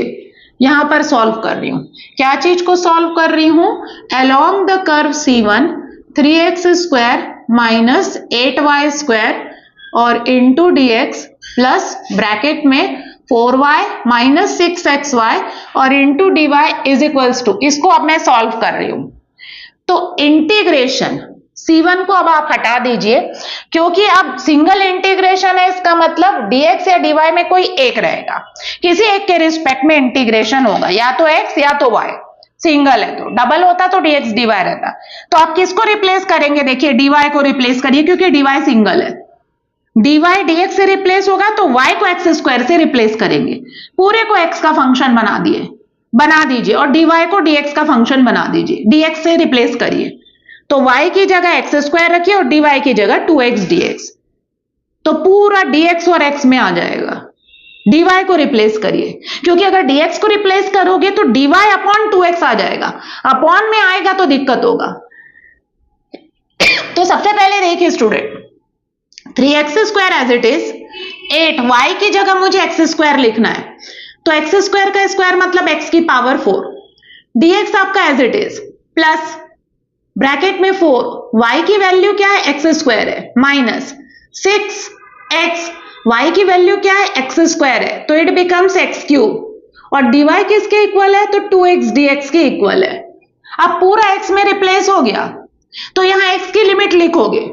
यहां पर सॉल्व कर रही हूं, क्या चीज को सॉल्व कर रही हूं, along the curve C1 3x square minus 8y square और इंटू dx प्लस ब्रैकेट में 4y माइनस 6xy और into dy is equals to, इसको अब मैं सॉल्व कर रही हूं। तो इंटीग्रेशन C1 को अब आप हटा दीजिए, क्योंकि अब सिंगल इंटीग्रेशन है, इसका मतलब dx या dy में कोई एक रहेगा, किसी एक के रिस्पेक्ट में इंटीग्रेशन होगा, या तो x या तो y। सिंगल है तो, डबल होता तो dx dy रहता। तो आप किसको रिप्लेस करेंगे, देखिए dy को रिप्लेस करिए क्योंकि dy सिंगल है। dy dx से रिप्लेस होगा तो y को एक्स स्क्वायर से रिप्लेस करेंगे, पूरे को x का फंक्शन बना दीजिए और dy को dx का फंक्शन बना दीजिए, dx से रिप्लेस करिए। तो y की जगह एक्स स्क्वायर रखिए और dy की जगह 2x dx, तो पूरा dx और x में आ जाएगा। dy को रिप्लेस करिए, क्योंकि अगर dx को रिप्लेस करोगे तो dy अपॉन 2x आ जाएगा, अपॉन में आएगा तो दिक्कत होगा। तो सबसे पहले देखिए student, 3x square as it is 8, y की जगह मुझे एक्स स्क्वायर लिखना है, तो एक्स स्क्वायर का स्क्वायर मतलब x की पावर 4, dx आपका as it is plus bracket में 4, y की वैल्यू क्या है, एक्स स्क्वायर है, माइनस 6x, y की वैल्यू क्या है, एक्स स्क्वायर है, तो इट बिकम्स एक्स क्यूब और dy किसके इक्वल है, तो 2x dx के इक्वल है। अब पूरा x में रिप्लेस हो गया, तो यहां x की लिमिट लिखोगे।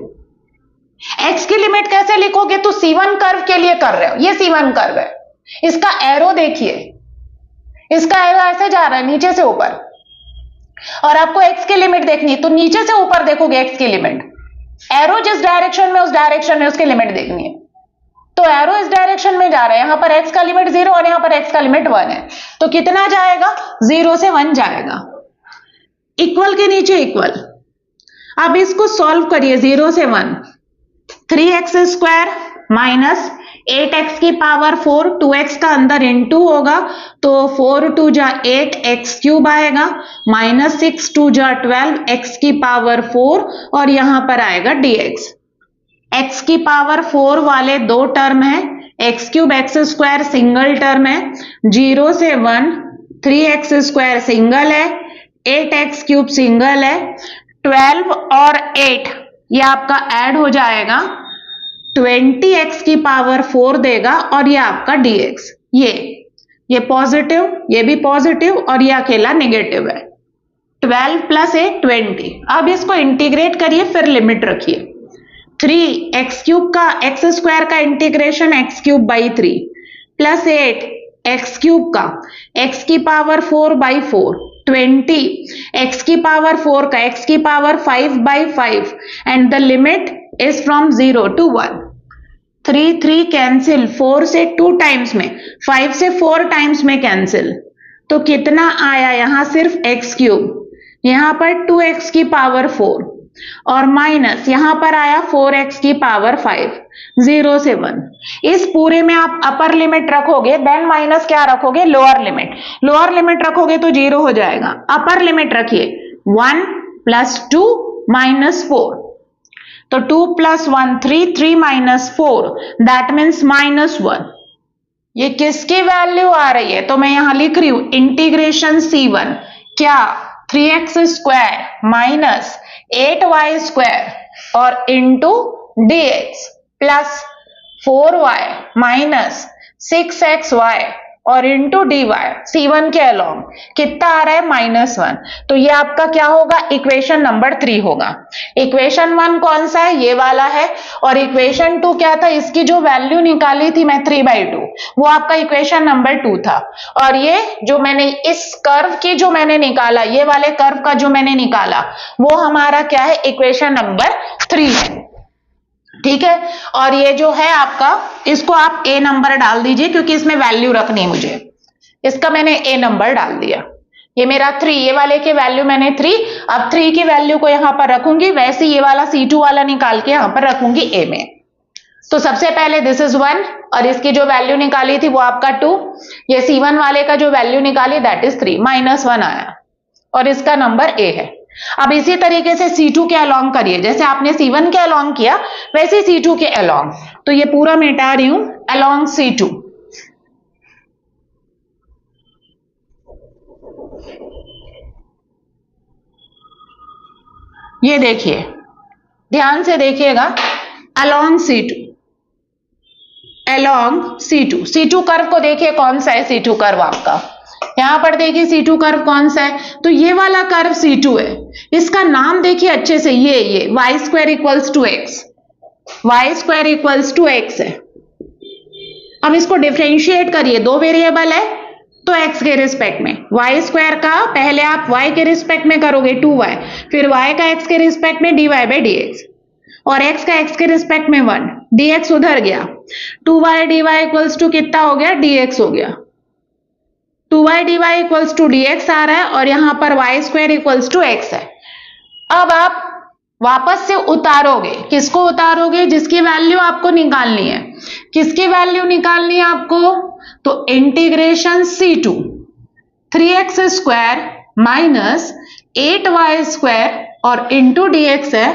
x की लिमिट कैसे लिखोगे, तो C1 कर्व के लिए कर रहे हो, ये C1 कर्व है, इसका एरो देखिए, इसका एरो ऐसे जा रहा है नीचे से ऊपर, और आपको x की लिमिट देखनी है तो नीचे से ऊपर देखोगे x की लिमिट, एरो जिस डायरेक्शन में उस डायरेक्शन में उसकी लिमिट देखनी है। तो एरो इस डायरेक्शन में जा रहा है, यहां पर x का लिमिट 0 और यहां पर x का लिमिट 1 है, तो कितना जाएगा, 0 से 1 जाएगा, इक्वल के नीचे इक्वल। अब इसको सॉल्व करिए, 0 से 1, 3x स्क्वायर माइनस 8x की पावर 4, 2x का अंदर इंटू होगा तो 4 2 जा 8 x क्यूब आएगा, माइनस 6 2 जा 12 x की पावर 4 और यहां पर आएगा dx। x की पावर 4 वाले दो टर्म है, x cube x square single term है, 0 से 1 3x स्क्वायर सिंगल है, 8x क्यूब सिंगल है, 12 और 8 ये आपका ऐड हो जाएगा 20x की पावर 4 देगा और ये आपका dx। ये पॉजिटिव, ये भी पॉजिटिव और ये अकेला नेगेटिव है, 12 प्लस 8 20। अब इसको इंटीग्रेट करिए, फिर लिमिट रखिए, 3x क्यूब का एक्स स्क्वायर का integration x cube by 3 plus 8 x cube का x की पावर 4 बाई 4 20 x की पावर 4 का x की power 5 by 5 and the limit is from 0 to 1। 3 3 cancel, 4 से 2 टाइम्स में, 5 से 4 टाइम्स में कैंसिल, तो कितना आया, यहां सिर्फ x क्यूब, यहां पर 2x की पावर 4 और माइनस यहां पर आया 4x की पावर 5, 0 से 1। इस पूरे में आप अपर लिमिट रखोगे, देन माइनस क्या रखोगे, लोअर लिमिट, लोअर लिमिट रखोगे तो 0 हो जाएगा, अपर लिमिट रखिए 1 प्लस 2 माइनस 4, तो 2 plus 1 3, 3 minus 4 that means minus 1। ये किसकी वैल्यू आ रही है, तो मैं यहां लिख रही हूं इंटीग्रेशन C1 क्या, 3x square minus 8y square और into dx plus 4y minus 6xy और इंटू dy, C1 के अलोंग कितना आ रहा है, -1। तो ये आपका क्या होगा, इक्वेशन नंबर 3 होगा। इक्वेशन 1 कौन सा है, ये वाला है, और इक्वेशन 2 क्या था, इसकी जो वैल्यू निकाली थी मैं 3/2, वो आपका इक्वेशन नंबर 2 था। और ये जो मैंने इस कर्व की जो मैंने निकाला, ये वाले कर्व का जो मैंने निकाला वो हमारा क्या है, इक्वेशन नंबर 3 है। ठीक है। और ये जो है आपका, इसको आप ए नंबर डाल दीजिए क्योंकि इसमें वैल्यू रखनी है मुझे। इसका मैंने ए नंबर डाल दिया। ये मेरा 3, ये वाले के वैल्यू मैंने 3, अब 3 की वैल्यू को यहां पर रखूंगी, वैसे ये वाला C2 वाला निकाल के यहां पर रखूंगी ए में। तो सबसे पहले दिस इज 1 और इसकी जो वैल्यू निकाली थी वो आपका 2, ये C1 वाले का जो वैल्यू निकाली दैट इज 3, -1 आया और इसका नंबर ए है। अब इसी तरीके से C2 के अलोंग करिए, जैसे आपने C1 के अलोंग किया वैसे C2 के अलोंग। तो ये पूरा मिटा रही हूं अलोंग C2। ये देखिए, ध्यान से देखिएगा, along C2, along C2। C2 curve को देखिए कौन सा है C2 कर्व आपका, यहां पर देखिए C2 कर्व कौन सा है, तो ये वाला कर्व C2 है। इसका नाम देखिए अच्छे से, ये y square equals to x, y square equals to x है। अब इसको डिफरेंशिएट करिए, 2 वेरिएबल है तो x के रिस्पेक्ट में, y स्क्वायर का पहले आप y के रिस्पेक्ट में करोगे 2y, फिर y का x के रिस्पेक्ट में dy बाई dx और x का x के रिस्पेक्ट में 1, dx उधर गया, 2y dy इक्वल्स टू कितना हो गया, dx हो गया। 2y dy equals to dx आ रहा है और यहां पर y square equals to x है। अब आप वापस से उतारोगे, किसको उतारोगे, जिसकी वैल्यू आपको निकालनी है। किसकी वैल्यू निकालनी है आपको, तो integration C2 3x square minus 8y square और इंटू dx है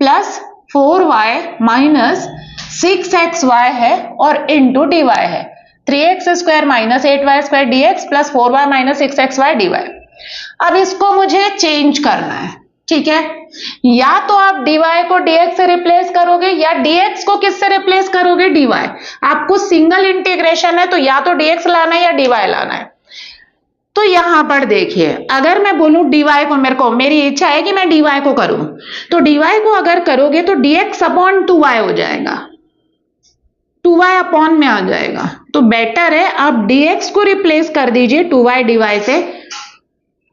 प्लस 4y माइनस 6xy है और इंटू dy है। 3x square minus 8y square dx plus 4y minus 6xy dy। अब इसको मुझे चेंज करना है, ठीक है। या तो आप dy को dx से रिप्लेस करोगे या dx को किससे रिप्लेस करोगे, dy। आपको सिंगल इंटीग्रेशन है तो या तो dx लाना है या dy लाना है। तो यहां पर देखिए, अगर मैं बोलूं dy को, मेरी इच्छा है कि मैं dy को करूं, तो dy को अगर करोगे तो dx अपॉन 2y हो जाएगा, 2y अपॉन में आ जाएगा। तो बेटर है आप dx को रिप्लेस कर दीजिए 2y dy से।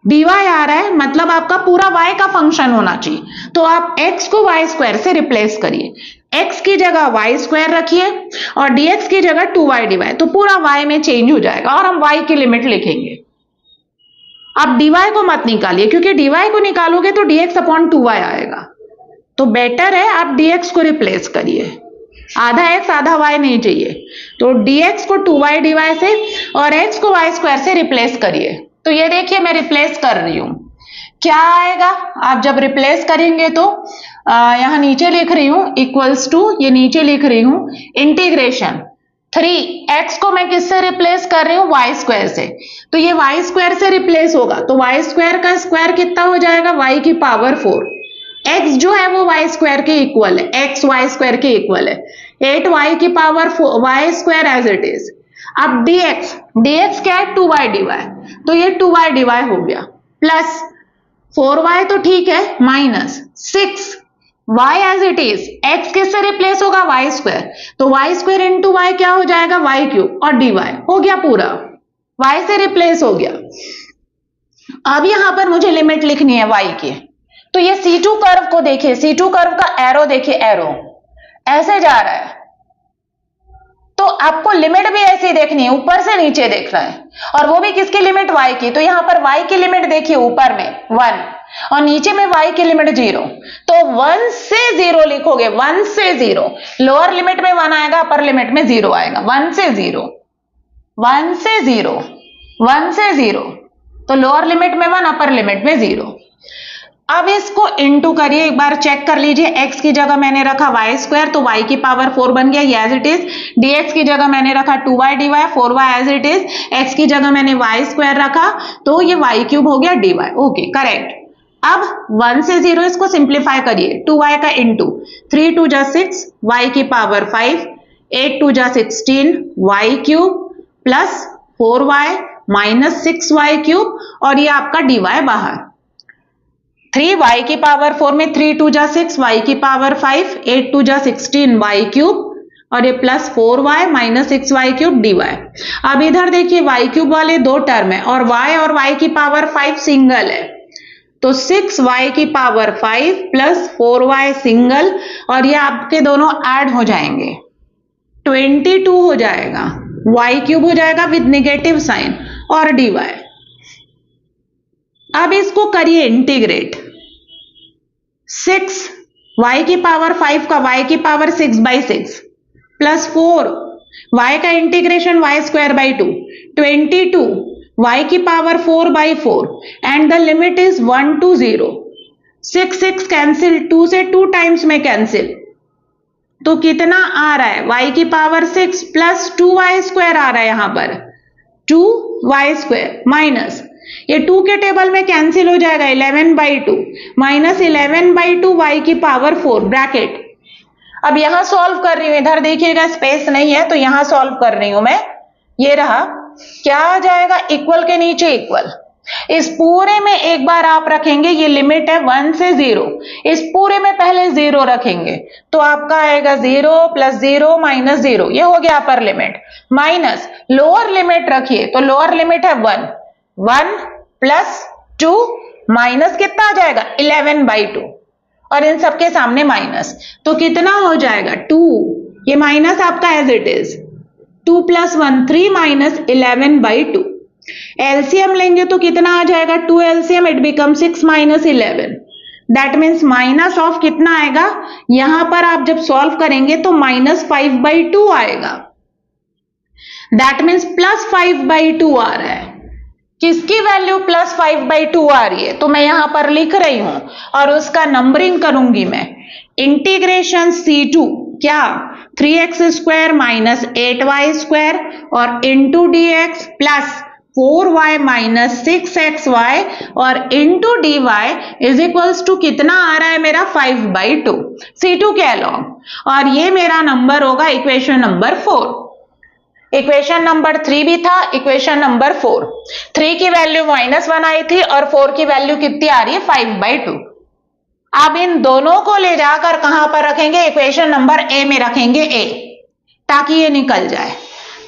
dy आ रहा है मतलब आपका पूरा y का फंक्शन होना चाहिए, तो आप x को y स्क्वायर से रिप्लेस करिए, x की जगह y स्क्वायर रखिए और dx की जगह 2y dy, तो पूरा y में चेंज हो जाएगा और हम y की लिमिट लिखेंगे। आप dy को मत निकालिए क्योंकि dy को निकालोगे तो dx अपॉन 2y आएगा, तो बेटर है आप dx को रिप्लेस करिए, आधा x आधा y नहीं चाहिए, तो dx को 2y dy से और x को y स्क्वायर से रिप्लेस करिए। तो ये देखिए मैं रिप्लेस कर रही हूं, क्या आएगा, आप जब रिप्लेस करेंगे तो यहां नीचे लिख रही हूं इक्वल्स टू, ये नीचे लिख रही हूं इंटीग्रेशन 3x को मैं किससे रिप्लेस कर रही हूं, y स्क्वायर से, तो ये y स्क्वायर से रिप्लेस होगा तो y स्क्वायर का स्क्वायर कितना हो जाएगा, y की पावर 4। x जो है वो y स्क्वायर के इक्वल है, x y स्क्वायर के इक्वल है, 8y की power 4 y square as it is. अब dx क्या है, 2y dy, तो ये 2y dy हो गया प्लस 4y तो ठीक है minus 6y as it is, x किससे रिप्लेस होगा, y स्क्वायर, तो y स्क्वायर इंटू y क्या हो जाएगा, y क्यूब और dy हो गया, पूरा y से रिप्लेस हो गया। अब यहां पर मुझे लिमिट लिखनी है y की, तो ये C2 कर्व को देखिए, C2 कर्व का एरो देखिए, एरो ऐसे जा रहा है, तो आपको लिमिट भी ऐसी देखनी है, ऊपर से नीचे देखना है, और वो भी किसकी लिमिट, y की। तो यहां पर y की लिमिट देखिए, ऊपर में 1 और नीचे में y की लिमिट 0, तो 1 से 0 लिखोगे, 1 से 0, लोअर लिमिट में 1 आएगा, अपर लिमिट में 0 आएगा, 1 से 0, 1 से 0, 1 से 0, तो लोअर लिमिट में 1, अपर लिमिट में 0। अब इसको इंटू करिए, एक बार चेक कर लीजिए, x की जगह मैंने रखा y स्क्वायर तो y की पावर 4 बन गया, ये एज इट इज। dx की जगह मैंने रखा 2y dy, 4y as it is. x की जगह मैंने y स्क्वायर रखा तो ये y क्यूब हो गया dy, ओके करेक्ट। अब 1 से 0 इसको सिंप्लीफाई करिए, 2y का इंटू 3 2 जा 6, y की पावर 5, 8 2 जा 16, y cube plus 4y minus 6y cube और ये आपका dy बाहर। 3y की पावर 4 में 3 2 जा 6, y की पावर 5, 8 2 जा 16, y क्यूब और ये plus 4y minus 6y cube dy। अब इधर देखिए y क्यूब वाले 2 टर्म है और y की पावर 5 सिंगल है, तो 6y की पावर 5 प्लस 4y सिंगल, और ये आपके दोनों ऐड हो जाएंगे, 22 हो जाएगा, y क्यूब हो जाएगा विद नेगेटिव साइन, और dy। अब इसको करिए इंटीग्रेट, 6 y की पावर 5 का y की पावर 6/6 प्लस 4 y का integration y square by 2, 22 y की power 4/4 and the limit is 1 to 0। 6 cancel, 2 से 2 टाइम्स में कैंसिल, तो कितना आ रहा है, y की पावर 6 प्लस 2y स्क्वायर आ रहा है यहां पर, 2y स्क्वायर माइनस ये 2 के टेबल में कैंसिल हो जाएगा, 11/2 माइनस 11/2 y की पावर 4 ब्रैकेट। अब यहां सॉल्व कर रही हूं, इधर देखिएगा स्पेस नहीं है तो यहां सॉल्व कर रही हूं मैं, ये रहा, क्या आ जाएगा, इक्वल के नीचे इक्वल, इस पूरे में एक बार आप रखेंगे, ये लिमिट है 1 से 0, इस पूरे में पहले 0 रखेंगे तो आपका आएगा 0 प्लस 0 माइनस 0, ये हो गया upper limit, minus lower limit रखिए तो लोअर लिमिट है 1, 1 प्लस 2 माइनस कितना आ जाएगा 11/2, और इन सबके सामने माइनस, तो कितना हो जाएगा 2, ये माइनस आपका as it is, 2 plus 1 3 minus 11/2। LCM लेंगे तो कितना आ जाएगा, 2 LCM, it become 6 minus 11, that means minus of कितना आएगा, यहां पर आप जब सॉल्व करेंगे तो माइनस 5/2 आएगा, दैट मीन्स प्लस 5/2 आ रहा है। किसकी वैल्यू प्लस 5/2 आ रही है, तो मैं यहां पर लिख रही हूं और उसका नंबरिंग करूंगी मैं, इंटीग्रेशन C2 क्या 3x square minus 8y square और into dx plus 4y minus 6xy और into dy is equals to कितना आ रहा है मेरा 5/2 C2 के अलोंग, और ये मेरा नंबर होगा इक्वेशन नंबर 4। इक्वेशन नंबर 3 भी था, इक्वेशन नंबर 4, 3 की वैल्यू -1 आई थी और 4 की वैल्यू कितनी आ रही है 5/2। अब इन दोनों को ले जाकर कहां पर रखेंगे, इक्वेशन नंबर ए में रखेंगे, ए, ताकि ये निकल जाए।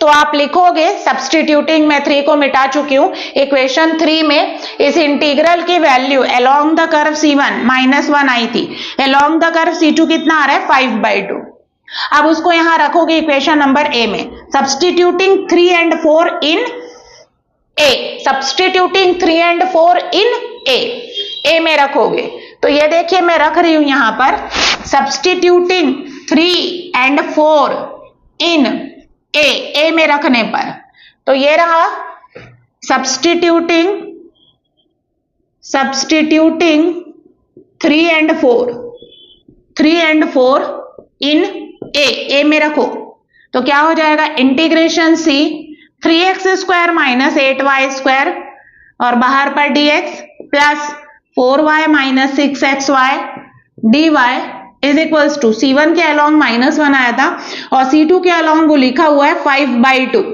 तो आप लिखोगे, सब्सटीट्यूटिंग मैं 3 को मिटा चुकी हूं, इक्वेशन 3 में इस इंटीग्रल की value along the curve C1 -1 आई थी, अलोंग द कर्व C2 कितना आ रहा है 5/2। अब उसको यहां रखोगे इक्वेशन नंबर ए में, substituting 3 and 4 in A, substituting 3 and 4 इन ए में रखोगे, तो ये देखिए मैं रख रही हूं यहां पर, सब्सटीट्यूटिंग 3 and 4 इन ए में रखने पर, तो ये रहा सब्सटीट्यूटिंग 3 and 4 इन ए में रखो, तो क्या हो जाएगा, integration C 3x square minus 8y square और बाहर पर dx plus 4y minus 6xy dy is equals to C1 के अलोंग -1 आया था और C2 के अलोंग वो लिखा हुआ है 5/2,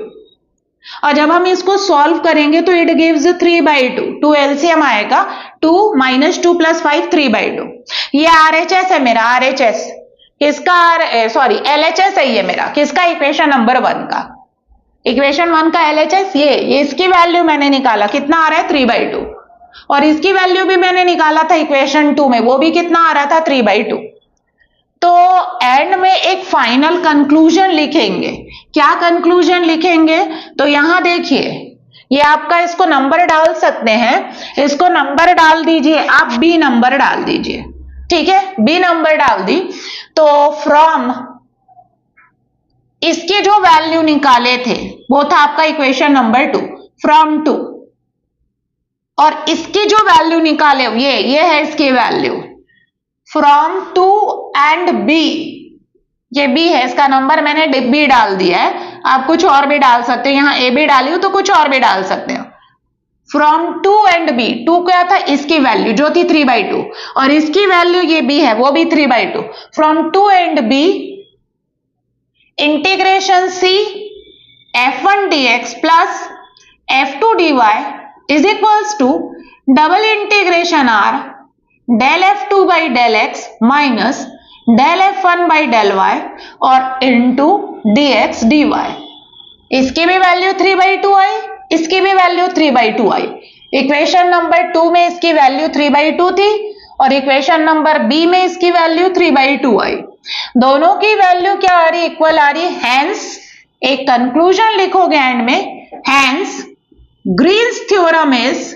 और जब हम इसको सॉल्व करेंगे तो इट गिव्स 3/2, 2 एलसीएम आएगा, 2 - 2 + 5 3/2। ये आरएचएस है मेरा, आरएचएस किसका, सॉरी एलएचएस है ये मेरा, किसका, इक्वेशन नंबर 1 का, इक्वेशन 1 का एलएचएस ये इसकी वैल्यू मैंने निकाला, कितना आ रहा है 3/2, और इसकी वैल्यू भी मैंने निकाला था इक्वेशन 2 में, वो भी कितना आ रहा था 3/2। तो एंड में एक फाइनल कंक्लूजन लिखेंगे, क्या कंक्लूजन लिखेंगे, तो यहां देखिए ये आपका, इसको नंबर डाल सकते हैं, इसको नंबर डाल दीजिए आप, बी नंबर डाल दीजिए, ठीक है, बी नंबर डाल दी, तो फ्रॉम इसके जो वैल्यू निकाले थे वो था आपका इक्वेशन नंबर 2, फ्रॉम 2, और इसकी जो वैल्यू निकाले ये है इसकी वैल्यू, फ्रॉम 2 एंड बी, ये बी है, इसका नंबर मैंने बी डाल दिया है, आप कुछ और भी डाल सकते हो, यहां ए बी डाली हो तो कुछ और भी डाल सकते हो। फ्रॉम 2 एंड बी, 2 क्या था, इसकी वैल्यू जो थी 3/2 और इसकी वैल्यू ये बी है वो भी 3/2, from 2 and B integration C f1 dx plus f2 dy is equals to double integration R del f2 by del x minus del f1 by del y और इंटू dx dy। इसकी भी वैल्यू 3/2 आई, इसकी भी वैल्यू 3/2 आई, इक्वेशन नंबर 2 में इसकी वैल्यू 3/2 थी और इक्वेशन नंबर बी में इसकी वैल्यू 3/2 आई। दोनों की वैल्यू क्या आ रही, इक्वल आ रही। हैंस एक कंक्लूजन लिखोगे एंड में, hence Green's theorem is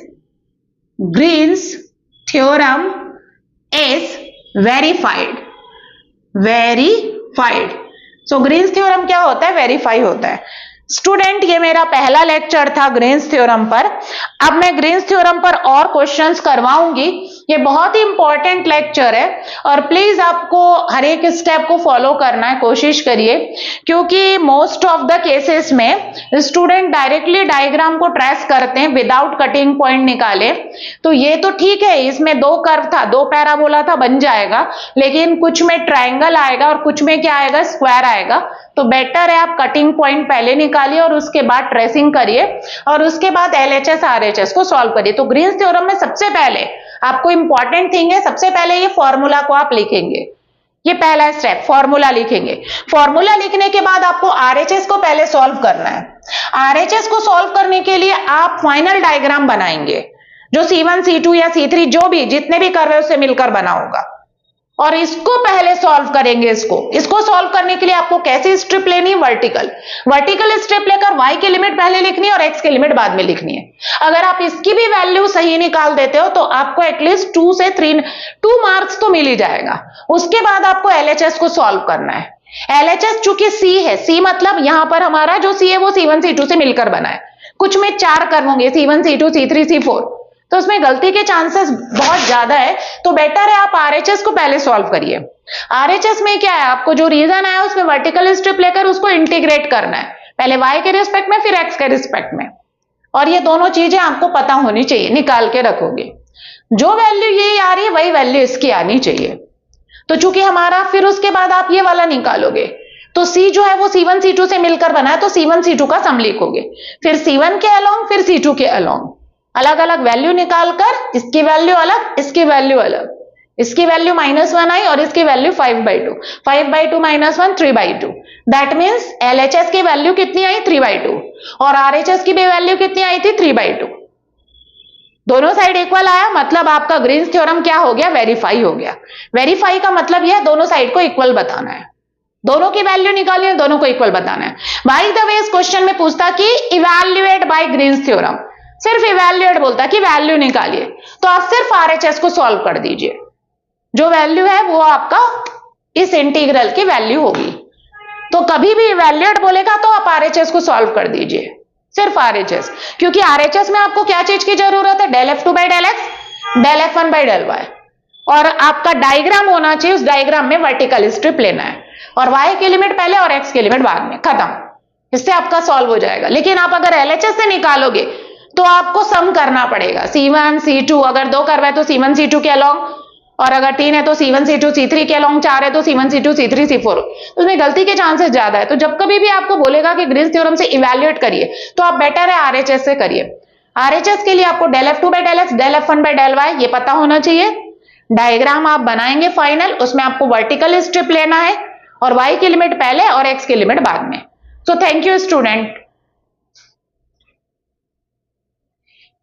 verified. So Green's theorem क्या होता है, वेरीफाई होता है। स्टूडेंट ये मेरा पहला लेक्चर था ग्रीन्स थ्योरम पर। अब मैं ग्रीन्स थ्योरम पर और क्वेश्चंस करवाऊंगी। ये बहुत ही इंपॉर्टेंट लेक्चर है और प्लीज आपको हर एक स्टेप को फॉलो करना है, कोशिश करिए, क्योंकि मोस्ट ऑफ द केसेस में स्टूडेंट डायरेक्टली डायग्राम को ट्रेस करते हैं विदाउट कटिंग पॉइंट निकाले। तो ये तो ठीक है, इसमें 2 कर्व था, 2 पैराबोला था, बन जाएगा, लेकिन कुछ में ट्रायंगल आएगा और कुछ में क्या आएगा, स्क्वायर आएगा। तो बेटर है आप कटिंग पॉइंट पहले निकालिए और उसके बाद ट्रेसिंग करिए और उसके बाद एलएचएस आरएचएस को सॉल्व करिए। तो ग्रीन्स थ्योरम में सबसे पहले आपको इंपॉर्टेंट थिंग है, सबसे पहले ये फॉर्मूला को आप लिखेंगे। ये पहला स्टेप, फॉर्मूला लिखेंगे। फॉर्मूला लिखने के बाद आपको आरएचएस को पहले सॉल्व करना है। आरएचएस को सॉल्व करने के लिए आप फाइनल डायग्राम बनाएंगे, जो C1 C2 या C3 जो भी जितने भी कर्व है उससे मिलकर बना होगा, और इसको पहले सॉल्व करेंगे। इसको सॉल्व करने के लिए आपको कैसी स्ट्रिप लेनी है, वर्टिकल स्ट्रिप लेकर y की लिमिट पहले लिखनी है और x की लिमिट बाद में लिखनी है। अगर आप इसकी भी वैल्यू सही निकाल देते हो तो आपको एटलीस्ट 2 मार्क्स तो मिल ही जाएगा। उसके बाद आपको एलएचएस को सॉल्व करना है। एलएचएस चूंकि C है, C मतलब यहां पर हमारा जो C है वो C1 C2 से मिलकर बना है। कुछ में 4 कर्व होंगे, C1 C2 C3 C4, तो उसमें गलती के चांसेस बहुत ज्यादा है। तो बेटर है आप आरएचएस को पहले सॉल्व करिए। आरएचएस में क्या है, आपको जो रीजन आया उसमें वर्टिकल स्ट्रिप लेकर उसको इंटीग्रेट करना है, पहले y के रिस्पेक्ट में फिर x के रिस्पेक्ट में, और ये दोनों चीजें आपको पता होनी चाहिए, निकाल के रखोगे। जो वैल्यू ये आ रही है वही वैल्यू इसकी आनी चाहिए। तो चूंकि हमारा, फिर उसके बाद आप ये वाला निकालोगे, तो C जो है वो C1 C2 से मिलकर बना है, तो C1 C2 का सम लिखोगे, फिर C1 के अलोंग फिर C2 के अलोंग अलग अलग वैल्यू निकालकर, इसकी वैल्यू अलग, इसकी वैल्यू अलग, इसकी वैल्यू -1 आई और इसकी वैल्यू 5/2, 5/2 - 1 3/2। दैट मीन्स एलएचएस की वैल्यू कितनी आई, 3/2, और आरएचएस की भी वैल्यू कितनी आई थी, 3/2। दोनों साइड इक्वल आया, मतलब आपका ग्रीन्स थ्योरम क्या हो गया, वेरीफाई हो गया। वेरीफाई का मतलब यह दोनों साइड को इक्वल बताना है, दोनों की वैल्यू निकालनी है, दोनों को इक्वल बताना है। बाय द वे इस क्वेश्चन में पूछता कि इवैल्यूएट बाय ग्रीन्स थ्योरम, सिर्फ इवैल्यूएट बोलता कि वैल्यू निकालिए, तो आप सिर्फ आरएचएस को सॉल्व कर दीजिए। जो वैल्यू है वो आपका इस इंटीग्रल की वैल्यू होगी। तो कभी भी इवैल्यूएट बोलेगा तो आप आरएचएस को सॉल्व कर दीजिए, सिर्फ आरएचएस, क्योंकि आरएचएस में आपको क्या चीज की जरूरत है, del f2 del x, del f1 del y, और आपका डायग्राम होना चाहिए, उस डायग्राम में वर्टिकल स्ट्रिप लेना है और y की लिमिट पहले और x की लिमिट बाद में, खत्म। इससे आपका सॉल्व हो जाएगा। लेकिन आप अगर एलएचएस से निकालोगे तो आपको सम करना पड़ेगा, C1 C2, अगर 2 कर्व है तो C1 C2 के अलोंग, और अगर 3 है तो C1 C2 C3 के अलोंग, 4 है तो C1 C2 C3 C4, उसमें गलती के चांसेस ज्यादा है। तो जब कभी भी आपको बोलेगा कि ग्रीन्स थ्योरम से इवैल्यूएट करिए तो आप बेटर है आरएचएस से करिए। आरएचएस के लिए आपको del f2 del x, del f1 del y ये पता होना चाहिए। डायग्राम आप बनाएंगे फाइनल, उसमें आपको वर्टिकल स्ट्रिप लेना है और y की लिमिट पहले और x की लिमिट बाद में। So thank you student.